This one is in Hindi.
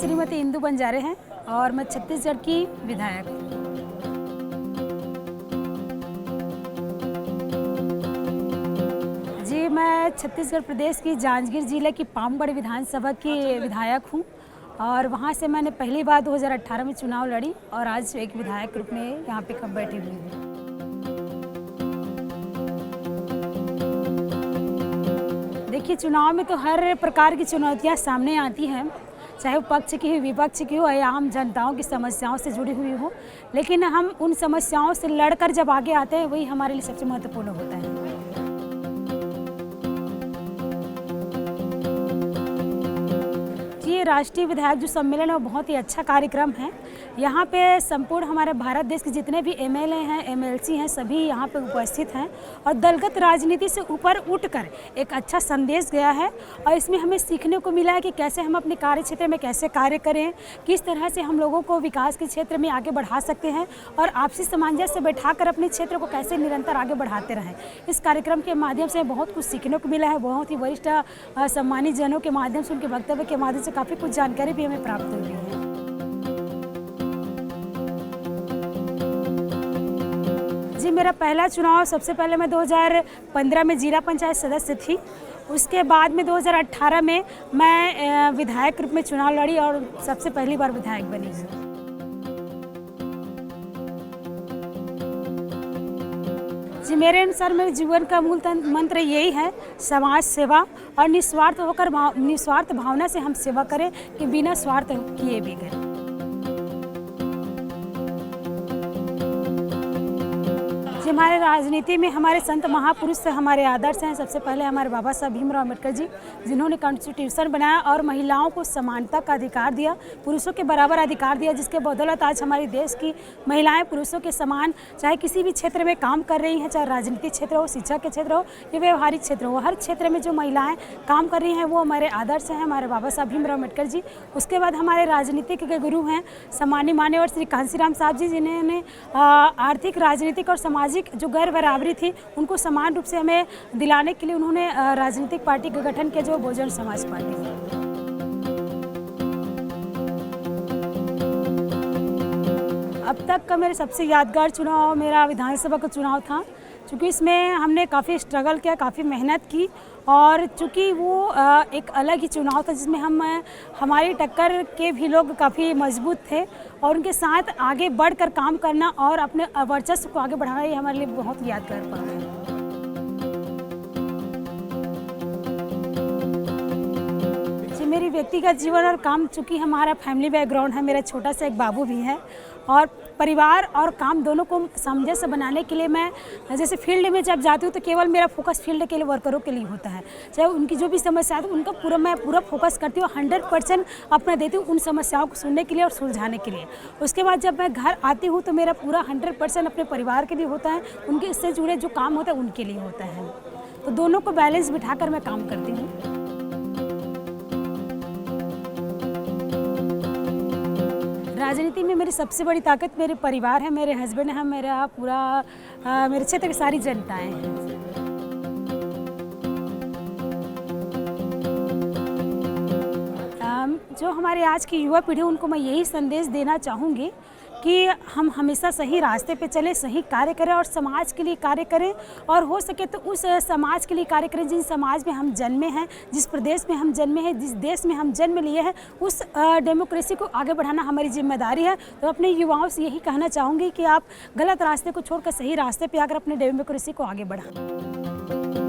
श्रीमती इंदु बंजारे हैं और मैं छत्तीसगढ़ की विधायक हूँ। जी, मैं छत्तीसगढ़ प्रदेश की जांजगीर जिले की पामगढ़ विधानसभा की विधायक हूँ और वहाँ से मैंने पहली बार 2018 में चुनाव लड़ी और आज एक विधायक के रूप में यहाँ पे कब बैठी हुई हूँ। देखिए, चुनाव में तो हर प्रकार की चुनौतियाँ सामने आती हैं, चाहे वो पक्ष की हो, विपक्ष की हो या आम जनताओं की समस्याओं से जुड़ी हुई हो, लेकिन हम उन समस्याओं से लड़कर जब आगे आते हैं वही हमारे लिए सबसे महत्वपूर्ण होता है। ये राष्ट्रीय विधायक जो सम्मेलन है वो बहुत ही अच्छा कार्यक्रम है। यहाँ पे संपूर्ण हमारे भारत देश के जितने भी एमएलए हैं, एमएलसी हैं, सभी यहाँ पे उपस्थित हैं और दलगत राजनीति से ऊपर उठकर एक अच्छा संदेश गया है और इसमें हमें सीखने को मिला है कि कैसे हम अपने कार्य क्षेत्र में कैसे कार्य करें, किस तरह से हम लोगों को विकास के क्षेत्र में आगे बढ़ा सकते हैं और आपसी सामंजस्य बैठाकर अपने क्षेत्र को कैसे निरंतर आगे बढ़ाते रहें। इस कार्यक्रम के माध्यम से बहुत कुछ सीखने को मिला है। बहुत ही वरिष्ठ सम्मानित जनों के माध्यम से, उनके वक्तव्य के माध्यम से काफ़ी कुछ जानकारी भी हमें प्राप्त हुई है। जी, मेरा पहला चुनाव सबसे पहले मैं 2015 में जिला पंचायत सदस्य थी। उसके बाद में 2018 में मैं विधायक रूप में चुनाव लड़ी और सबसे पहली बार विधायक बनी हूँ। जी, मेरे अनुसार मेरे जीवन का मूल मंत्र यही है, समाज सेवा और निस्वार्थ भावना से हम सेवा करें कि बिना स्वार्थ किए भी करें। हमारे राजनीति में हमारे संत महापुरुष से हमारे आदर्श हैं। सबसे पहले हमारे बाबा साहब भीमराव अम्बेडकर जी, जिन्होंने कॉन्स्टिट्यूशन बनाया और महिलाओं को समानता का अधिकार दिया, पुरुषों के बराबर अधिकार दिया, जिसके बदौलत आज हमारे देश की महिलाएं पुरुषों के समान चाहे किसी भी क्षेत्र में काम कर रही हैं, चाहे राजनीतिक क्षेत्र हो, शिक्षा के क्षेत्र हो या व्यवहारिक क्षेत्र हो, हर क्षेत्र में जो महिलाएँ काम कर रही हैं वो हमारे आदर्श हैं, हमारे बाबा साहब भीमराव अम्बेडकर जी। उसके बाद हमारे राजनीतिक के गुरु हैं सम्मानीय माननीय श्री कांशीराम साहब जी, जिन्होंने आर्थिक, राजनीतिक और सामाजिक जो गैर बराबरी थी उनको समान रूप से हमें दिलाने के लिए उन्होंने राजनीतिक पार्टी का गठन किया, जो बहुजन समाज पार्टी है। अब तक का मेरे सबसे यादगार चुनाव मेरा विधानसभा का चुनाव था, क्योंकि इसमें हमने काफ़ी स्ट्रगल किया, काफ़ी मेहनत की और चूँकि वो एक अलग ही चुनाव था जिसमें हमारी टक्कर के भी लोग काफ़ी मजबूत थे और उनके साथ आगे बढ़कर काम करना और अपने वर्चस्व को आगे बढ़ाना ये हमारे लिए बहुत यादगार पल है। जी, मेरी व्यक्तिगत जीवन और काम, चूँकि हमारा फैमिली बैकग्राउंड है, मेरा छोटा सा एक बाबू भी है और परिवार और काम दोनों को सामंजस्य बनाने के लिए मैं जैसे फील्ड में जब जाती हूँ तो केवल मेरा फोकस फील्ड के लिए, वर्करों के लिए होता है। चाहे उनकी जो भी समस्या है उनका मैं पूरा फोकस करती हूँ, 100% अपना देती हूँ उन समस्याओं को सुनने के लिए और सुलझाने के लिए। उसके बाद जब मैं घर आती हूँ तो मेरा पूरा 100% अपने परिवार के लिए होता है, उनके इससे जुड़े जो काम होता है उनके लिए होता है। तो दोनों को बैलेंस बिठाकर मैं काम करती हूँ। राजनीति में मेरी सबसे बड़ी ताकत मेरे परिवार है, मेरे हस्बैंड है, मेरा पूरा मेरे क्षेत्र की सारी जनताएं हैं। जो हमारे आज की युवा पीढ़ी, उनको मैं यही संदेश देना चाहूँगी कि हम हमेशा सही रास्ते पे चलें, सही कार्य करें और समाज के लिए कार्य करें और हो सके तो उस समाज के लिए कार्य करें जिस समाज में हम जन्मे हैं, जिस प्रदेश में हम जन्मे हैं, जिस देश में हम जन्म लिए हैं, उस डेमोक्रेसी को आगे बढ़ाना हमारी जिम्मेदारी है। तो अपने युवाओं से यही कहना चाहूँगी कि आप गलत रास्ते को छोड़कर सही रास्ते पर आकर अपने डेमोक्रेसी को आगे बढ़ाएं।